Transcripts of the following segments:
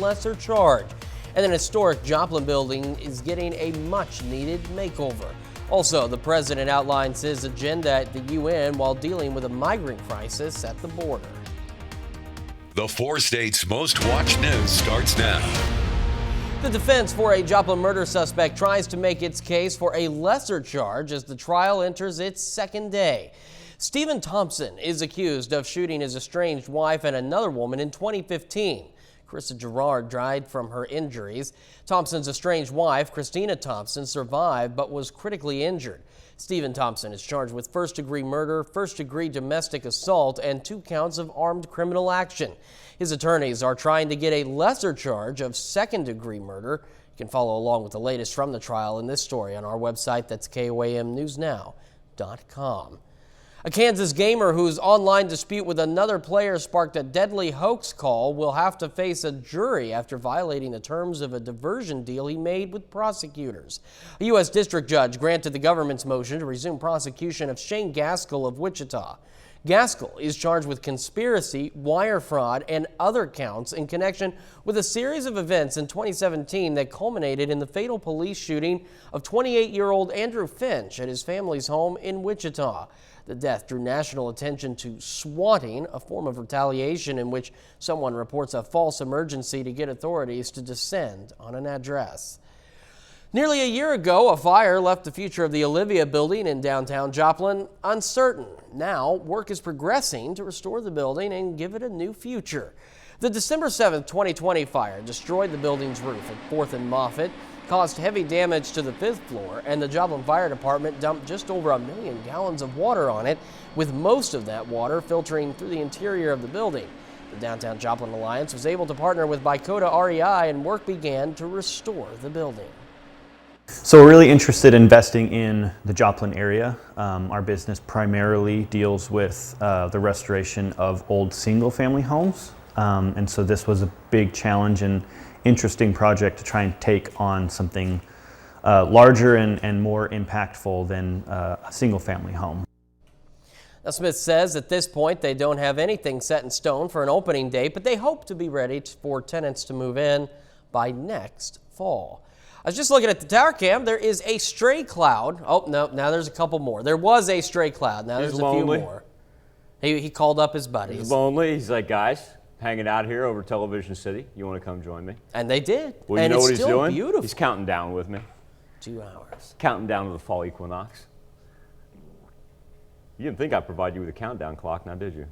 lesser charge. And an historic Joplin building is getting a much-needed makeover. Also, the president outlines his agenda at the UN while dealing with a migrant crisis at the border. The 4 states' most watched news starts now. The defense for a Joplin murder suspect tries to make its case for a lesser charge as the trial enters its second day. Stephen Thompson is accused of shooting his estranged wife and another woman in 2015. Carissa Gerard died from her injuries. Thompson's estranged wife, Christina Thompson, survived but was critically injured. Stephen Thompson is charged with first-degree murder, first-degree domestic assault, and 2 counts of armed criminal action. His attorneys are trying to get a lesser charge of second-degree murder. You can follow along with the latest from the trial in this story on our website. That's KOAMnewsnow.com. A Kansas gamer whose online dispute with another player sparked a deadly hoax call will have to face a jury after violating the terms of a diversion deal he made with prosecutors. A U.S. district judge granted the government's motion to resume prosecution of Shane Gaskell of Wichita. Gaskell is charged with conspiracy, wire fraud, and other counts in connection with a series of events in 2017 that culminated in the fatal police shooting of 28-year-old Andrew Finch at his family's home in Wichita. The death drew national attention to swatting, a form of retaliation in which someone reports a false emergency to get authorities to descend on an address. Nearly a year ago, a fire left the future of the Olivia building in downtown Joplin uncertain. Now, work is progressing to restore the building and give it a new future. The December 7, 2020 fire destroyed the building's roof at 4th and Moffett, caused heavy damage to the 5th floor, and the Joplin Fire Department dumped just over 1 million gallons of water on it, with most of that water filtering through the interior of the building. The Downtown Joplin Alliance was able to partner with Bicota REI, and work began to restore the building. So we're really interested in investing in the Joplin area. Our business primarily deals with the restoration of old single-family homes. And so this was a big challenge and interesting project to try and take on something larger and more impactful than a single-family home. Now, Smith says at this point they don't have anything set in stone for an opening date, but they hope to be ready for tenants to move in by next fall. I was just looking at the tower cam. There is a stray cloud. Oh, no, now there's a couple more. There was a stray cloud. Now there's a few more. He called up his buddies. He's lonely. He's like, guys, hanging out here over Television City. You want to come join me? And they did. Well, and you know what it's he's still doing? Beautiful. He's counting down with me. 2 hours. Counting down to the fall equinox. You didn't think I'd provide you with a countdown clock, now did you?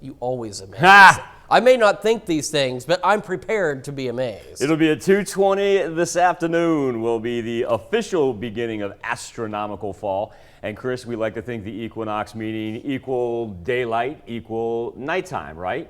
You always amaze. Ha! I may not think these things, but I'm prepared to be amazed. It'll be at 2:20 this afternoon will be the official beginning of astronomical fall. And Chris, we like to think the equinox meaning equal daylight, equal nighttime, right?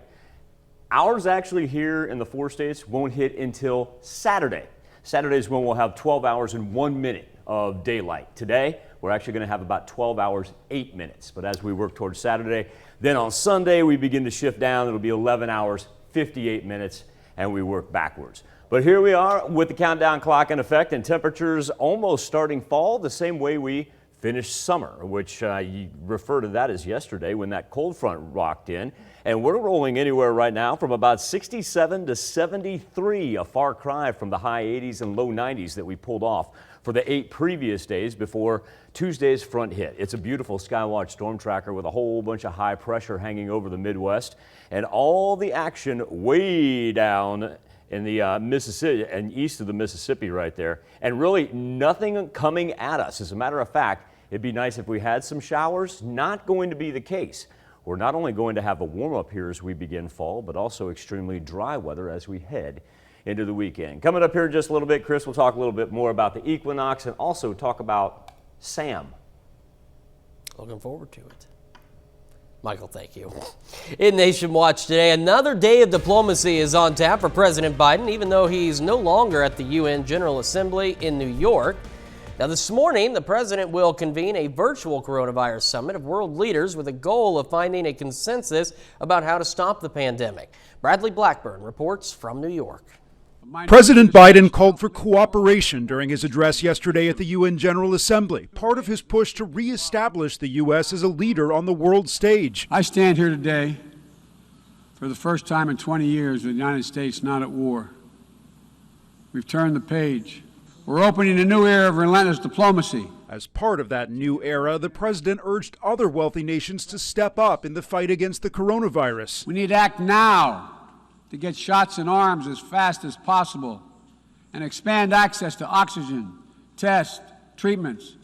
Ours actually here in the 4 states won't hit until Saturday. Saturday is when we'll have 12 hours and 1 minute of daylight. Today, we're actually going to have about 12 hours, 8 minutes. But as we work towards Saturday, then on Sunday, we begin to shift down. It'll be 11 hours, 58 minutes, and we work backwards. But here we are with the countdown clock in effect and temperatures almost starting fall the same way we finished summer, which you refer to that as yesterday when that cold front rocked in. And we're rolling anywhere right now from about 67 to 73, a far cry from the high 80s and low 90s that we pulled off for the 8 previous days before Tuesday's front hit. It's a beautiful Skywatch storm tracker with a whole bunch of high pressure hanging over the Midwest and all the action way down in the Mississippi and east of the Mississippi right there, and really nothing coming at us. As a matter of fact, it'd be nice if we had some showers. Not going to be the case. We're not only going to have a warm up here as we begin fall, but also extremely dry weather as we head into the weekend. Coming up here in just a little bit, Chris will talk a little bit more about the equinox and also talk about Sam. Looking forward to it. Michael, thank you. In Nation Watch today, another day of diplomacy is on tap for President Biden, even though he's no longer at the UN General Assembly in New York. Now, this morning, the president will convene a virtual coronavirus summit of world leaders with a goal of finding a consensus about how to stop the pandemic. Bradley Blackburn reports from New York. President Biden called for cooperation during his address yesterday at the UN General Assembly, part of his push to reestablish the U.S. as a leader on the world stage. I stand here today for the first time in 20 years with the United States not at war We've turned the page. We're opening a new era of relentless diplomacy. As part of that new era, the president urged other wealthy nations to step up in the fight against the coronavirus. We need to act now to get shots in arms as fast as possible and expand access to oxygen, tests, treatments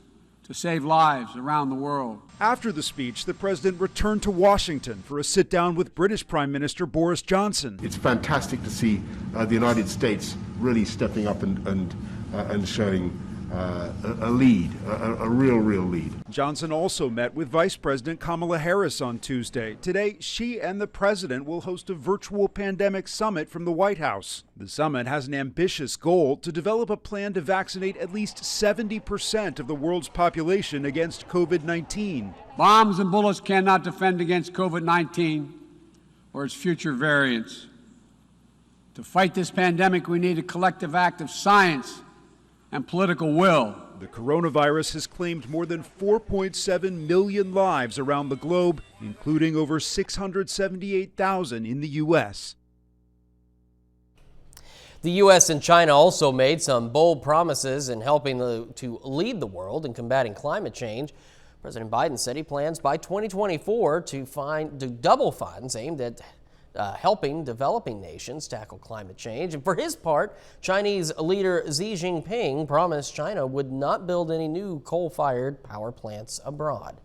to save lives around the world. After the speech, the president returned to Washington for a sit-down with British Prime Minister Boris Johnson. It's fantastic to see the United States really stepping up and showing a lead, a real lead. Johnson also met with Vice President Kamala Harris on Tuesday. Today, she and the president will host a virtual pandemic summit from the White House. The summit has an ambitious goal to develop a plan to vaccinate at least 70% of the world's population against COVID-19. Bombs and bullets cannot defend against COVID-19 or its future variants. To fight this pandemic, we need a collective act of science and political will. The coronavirus has claimed more than 4.7 million lives around the globe, including over 678,000 in the U.S. The U.S. and China also made some bold promises in helping to lead the world in combating climate change. President Biden said he plans by 2024 to double funds aimed at helping developing nations tackle climate change. And for his part, Chinese leader Xi Jinping promised China would not build any new coal-fired power plants abroad.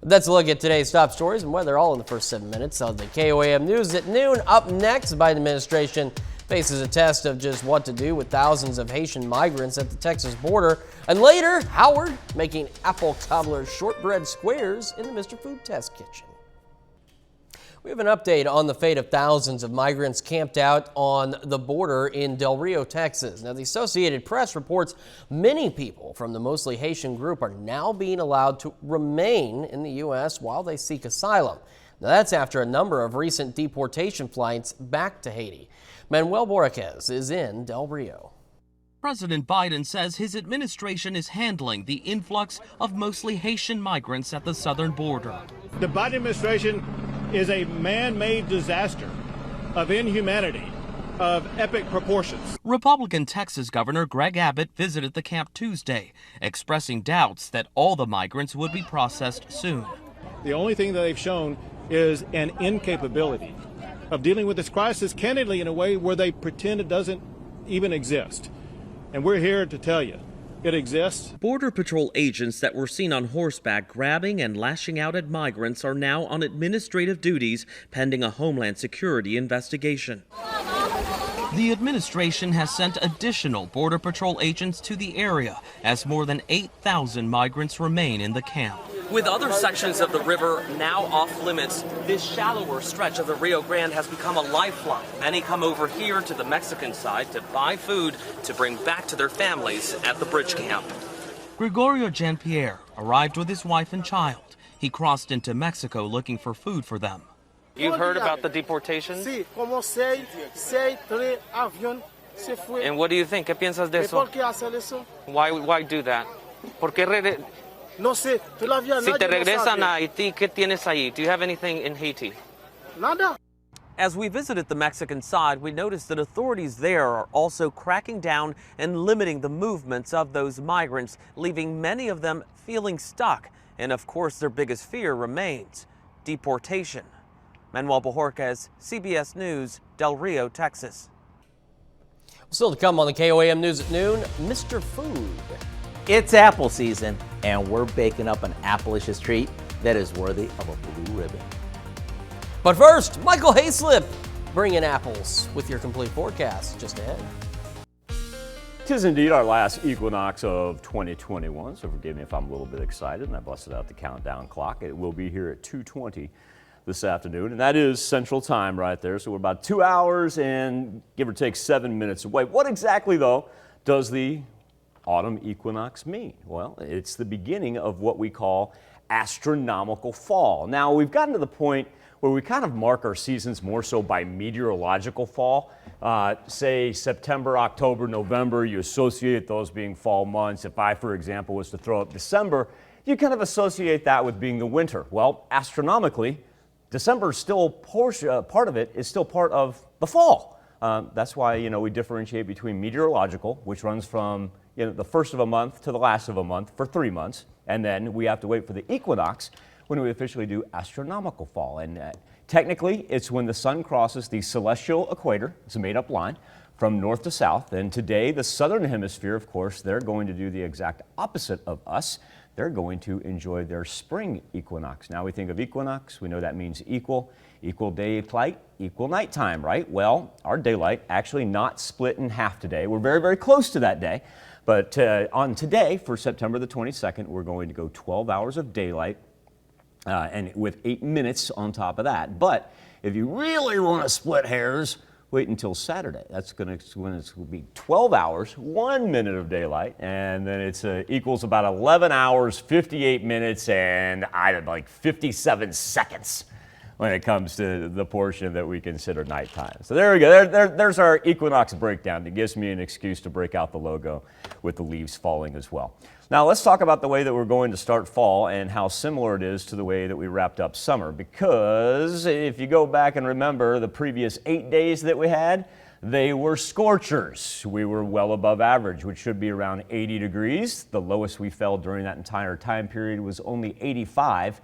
That's a look at today's top stories and weather, all in the first 7 minutes of the KOAM News at noon. Up next, the Biden administration faces a test of just what to do with thousands of Haitian migrants at the Texas border. And later, Howard making apple cobbler shortbread squares in the Mr. Food Test kitchen. We have an update on the fate of thousands of migrants camped out on the border in Del Rio, Texas. Now, the Associated Press reports many people from the mostly Haitian group are now being allowed to remain in the U.S. while they seek asylum. Now, that's after a number of recent deportation flights back to Haiti. Manuel Borraquez is in Del Rio. President Biden says his administration is handling the influx of mostly Haitian migrants at the southern border. The Biden administration is a man-made disaster of inhumanity, of epic proportions. Republican Texas Governor Greg Abbott visited the camp Tuesday, expressing doubts that all the migrants would be processed soon. The only thing that they've shown is an incapability of dealing with this crisis candidly in a way where they pretend it doesn't even exist. And we're here to tell you, it exists. Border Patrol agents that were seen on horseback grabbing and lashing out at migrants are now on administrative duties pending a Homeland Security investigation. The administration has sent additional Border Patrol agents to the area as more than 8,000 migrants remain in the camp. With other sections of the river now off limits, this shallower stretch of the Rio Grande has become a lifeline. Many come over here to the Mexican side to buy food to bring back to their families at the bridge camp. Gregorio Jean-Pierre arrived with his wife and child. He crossed into Mexico looking for food for them. You've heard about the deportation? Sí, como seis, tres aviones se fue. And what do you think? ¿Qué piensas de eso? ¿Por qué hacer eso? Why do that? ¿Por qué No sé, todavía Si te nadie lo regresan sabe. a Haití, ¿qué tienes ahí? Do you have anything in Haiti? Nada. As we visited the Mexican side, we noticed that authorities there are also cracking down and limiting the movements of those migrants, leaving many of them feeling stuck. And of course, their biggest fear remains deportation. Manuel Borraquez, CBS News, Del Rio, Texas. Still to come on the KOAM News at noon, Mr. Food. It's apple season, and we're baking up an applicious treat that is worthy of a blue ribbon. But first, Michael Hayslip bringing apples with your complete forecast just ahead. 'Tis indeed our last Equinox of 2021, so forgive me if I'm a little bit excited and I busted out the countdown clock. It will be here at 2:20 this afternoon, and that is Central Time right there, so we're about 2 hours and give or take 7 minutes away. What exactly, though, does the autumn equinox mean? Well, it's the beginning of what we call astronomical fall. Now, we've gotten to the point where we kind of mark our seasons more so by meteorological fall. Say September, October, November, you associate those being fall months. If I, for example, was to throw up December, you kind of associate that with being the winter. Well, astronomically, December is still part of it is still part of the fall. That's why, we differentiate between meteorological, which runs from the first of a month to the last of a month for 3 months. And then we have to wait for the equinox when we officially do astronomical fall. And technically, it's when the sun crosses the celestial equator. It's a made-up line from north to south. And today, the southern hemisphere, of course, they're going to do the exact opposite of us. They're going to enjoy their spring equinox. Now we think of equinox, we know that means equal daylight, equal nighttime, right? Well, our daylight actually not split in half today. We're very, very close to that day. But on today, for September the 22nd, we're going to go 12 hours of daylight and with 8 minutes on top of that. But if you really want to split hairs, wait until Saturday. That's when it's going to be 12 hours, 1 minute of daylight, and then it's equals about 11 hours, 58 minutes, and like 57 seconds when it comes to the portion that we consider nighttime. So there we go. There's our equinox breakdown. It gives me an excuse to break out the logo with the leaves falling as well. Now let's talk about the way that we're going to start fall and how similar it is to the way that we wrapped up summer. Because if you go back and remember the previous 8 days that we had, they were scorchers. We were well above average, which should be around 80 degrees. The lowest we fell during that entire time period was only 85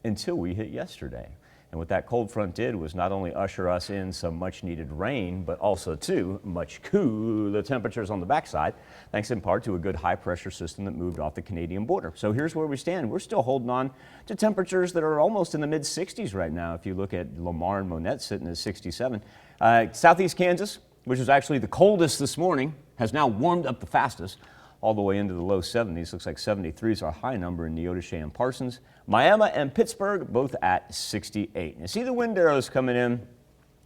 until we hit yesterday. And what that cold front did was not only usher us in some much needed rain, but also to much cooler temperatures on the backside, thanks in part to a good high pressure system that moved off the Canadian border. So here's where we stand. We're still holding on to temperatures that are almost in the mid 60s right now. If you look at Lamar and Monette sitting at 67. Southeast Kansas, which was actually the coldest this morning, has now warmed up the fastest, all the way into the low 70s. Looks like 73 is our high number in Neodesha and Parsons. Miami and Pittsburgh both at 68. You see the wind arrows coming in,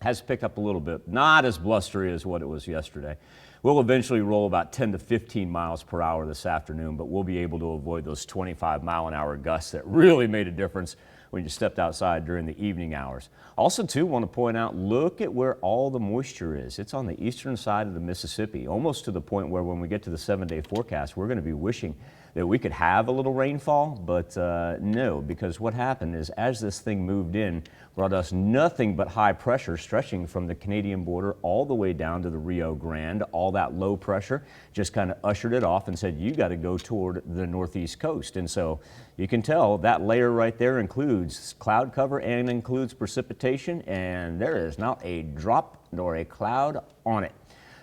has picked up a little bit. Not as blustery as what it was yesterday. We'll eventually roll about 10 to 15 miles per hour this afternoon, but we'll be able to avoid those 25-mile-an-hour gusts that really made a difference when you stepped outside during the evening hours. Also, too, want to point out, look at where all the moisture is. It's on the eastern side of the Mississippi, almost to the point where when we get to the 7-day forecast, we're going to be wishing that we could have a little rainfall, but no, because what happened is as this thing moved in, brought us nothing but high pressure stretching from the Canadian border all the way down to the Rio Grande. All that low pressure just kind of ushered it off and said, you got to go toward the northeast coast. And so you can tell that layer right there includes cloud cover and includes precipitation, and there is not a drop nor a cloud on it.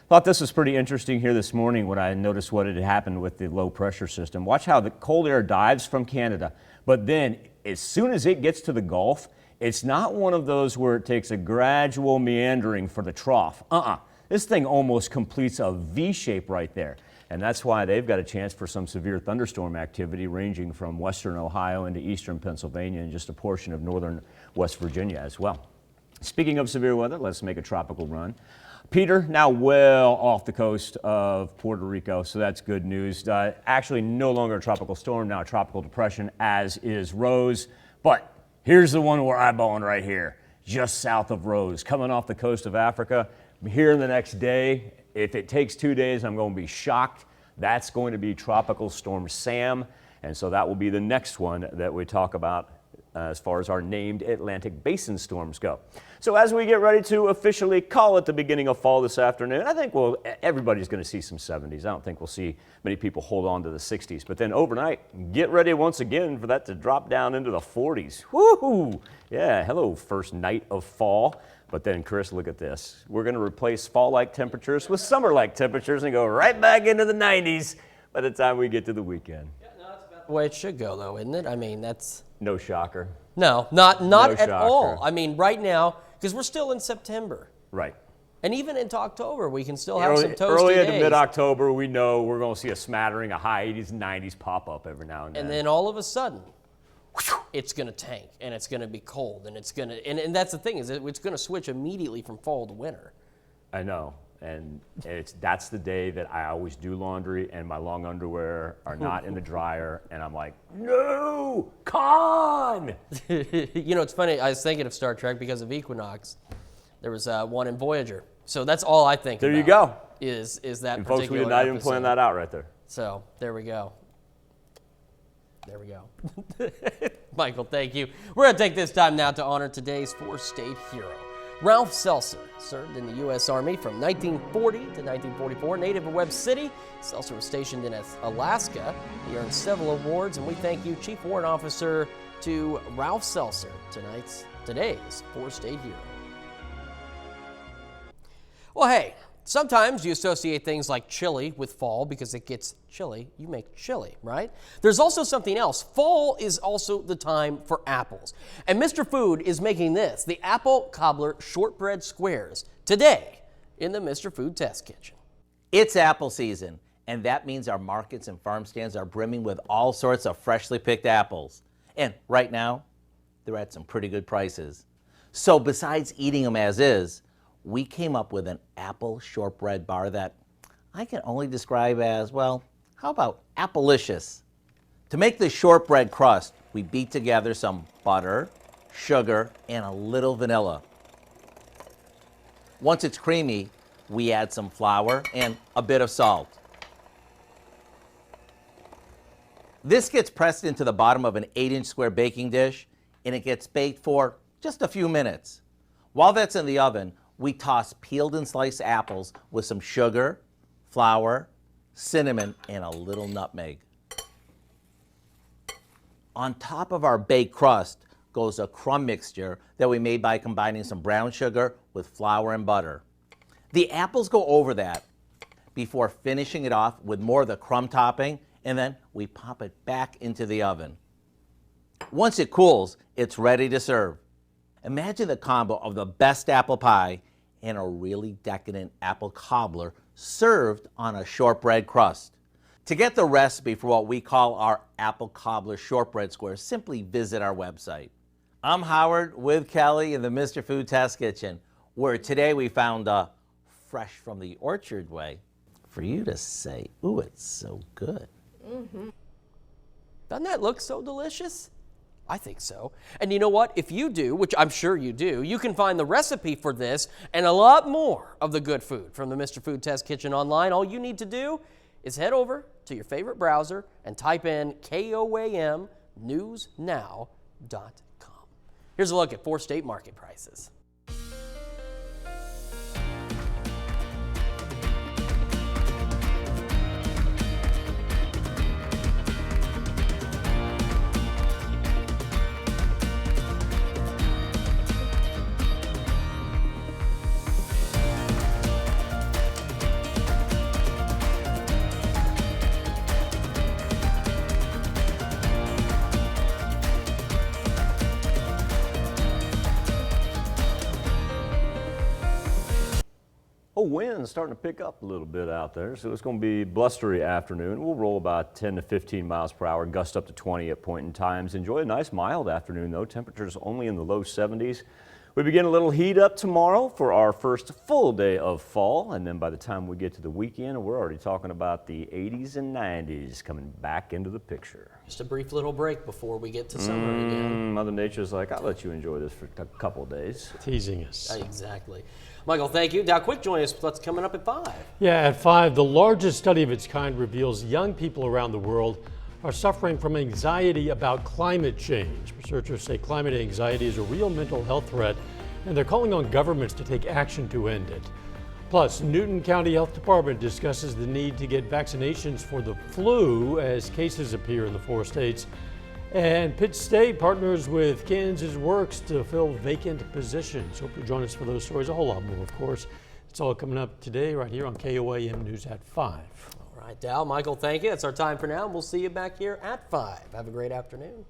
Thought this was pretty interesting here this morning when I noticed what had happened with the low pressure system. Watch how the cold air dives from Canada, but then as soon as it gets to the Gulf, it's not one of those where it takes a gradual meandering for the trough. This thing almost completes a V shape right there. And that's why they've got a chance for some severe thunderstorm activity ranging from western Ohio into eastern Pennsylvania and just a portion of northern West Virginia as well. Speaking of severe weather, let's make a tropical run. Peter, now well off the coast of Puerto Rico, so that's good news. Actually, no longer a tropical storm, now a tropical depression, as is Rose. But here's the one we're eyeballing right here, just south of Rose, coming off the coast of Africa. Here in the next day, if it takes 2 days, I'm going to be shocked. That's going to be Tropical Storm Sam, and so that will be the next one that we talk about as far as our named Atlantic Basin storms go. So as we get ready to officially call it the beginning of fall this afternoon, I think everybody's going to see some 70s. I don't think we'll see many people hold on to the 60s. But then overnight, get ready once again for that to drop down into the 40s. Woohoo! Yeah, hello, first night of fall. But then, Chris, look at this. We're going to replace fall-like temperatures with summer-like temperatures and go right back into the 90s by the time we get to the weekend. Yeah, no, that's about the way it should go, though, isn't it? I mean, that's... No shocker. No, not No at shocker. all. I mean, right now, because we're still in September. Right. And even into October, we can still have some toasty early days. into mid-October, we know we're going to see a smattering of high 80s and 90s pop up every now and then. And then all of a sudden, it's going to tank, and it's going to be cold, and it's going to, and that's the thing, is it's going to switch immediately from fall to winter. I know, and that's the day that I always do laundry, and my long underwear are not in the dryer, and I'm like, no, con! You know, it's funny, I was thinking of Star Trek because of Equinox. There was one in Voyager, so that's all I think There about. you go. Is that And particular folks, we did not even episode. plan that out right there. So, there we go. There we go. Michael, thank you. We're going to take this time now to honor today's four-state hero. Ralph Seltzer served in the U.S. Army from 1940 to 1944. Native of Webb City, Seltzer was stationed in Alaska. He earned several awards, and we thank you, Chief Warrant Officer to Ralph Seltzer, today's four-state hero. Well, hey, sometimes you associate things like chili with fall because it gets chilly. You make chili, right? There's also something else. Fall is also the time for apples. And Mr. Food is making this, the Apple Cobbler Shortbread Squares, today in the Mr. Food Test Kitchen. It's apple season, and that means our markets and farm stands are brimming with all sorts of freshly picked apples. And right now, they're at some pretty good prices. So besides eating them as is, we came up with an apple shortbread bar that I can only describe as, well, how about appleicious? To make the shortbread crust, we beat together some butter, sugar, and a little vanilla. Once it's creamy, we add some flour and a bit of salt. This gets pressed into the bottom of an 8-inch square baking dish, and it gets baked for just a few minutes. While that's in the oven, we toss peeled and sliced apples with some sugar, flour, cinnamon, and a little nutmeg. On top of our baked crust goes a crumb mixture that we made by combining some brown sugar with flour and butter. The apples go over that before finishing it off with more of the crumb topping, and then we pop it back into the oven. Once it cools, it's ready to serve. Imagine the combo of the best apple pie and a really decadent apple cobbler served on a shortbread crust. To get the recipe for what we call our apple cobbler shortbread squares, simply visit our website. I'm Howard with Kelly in the Mr. Food Test Kitchen, where today we found a fresh from the orchard way for you to say, ooh, it's so good. Mm-hmm. Doesn't that look so delicious? I think so. And you know what? If you do, which I'm sure you do, you can find the recipe for this and a lot more of the good food from the Mr. Food Test Kitchen online. All you need to do is head over to your favorite browser and type in KOAM newsnow.com. Here's a look at 4 state market prices. Wind's starting to pick up a little bit out there, so it's going to be blustery afternoon. We'll roll about 10 to 15 miles per hour, gust up to 20 at point in times. Enjoy a nice mild afternoon though. Temperatures only in the low 70s. We begin a little heat up tomorrow for our first full day of fall, and then by the time we get to the weekend, we're already talking about the 80s and 90s coming back into the picture. Just a brief little break before we get to summer again. Mother Nature's like, I'll let you enjoy this for a couple of days. Teasing us. Exactly. Michael, thank you. Now, quick, join us. What's coming up at 5? Yeah, at 5, the largest study of its kind reveals young people around the world are suffering from anxiety about climate change. Researchers say climate anxiety is a real mental health threat, and they're calling on governments to take action to end it. Plus, Newton County Health Department discusses the need to get vaccinations for the flu as cases appear in the 4 states. And Pitt State partners with Kansas Works to fill vacant positions. Hope you join us for those stories, a whole lot more, of course. It's all coming up today right here on KOAM News at 5. All right, Dal, Michael, thank you. That's our time for now, and we'll see you back here at 5. Have a great afternoon.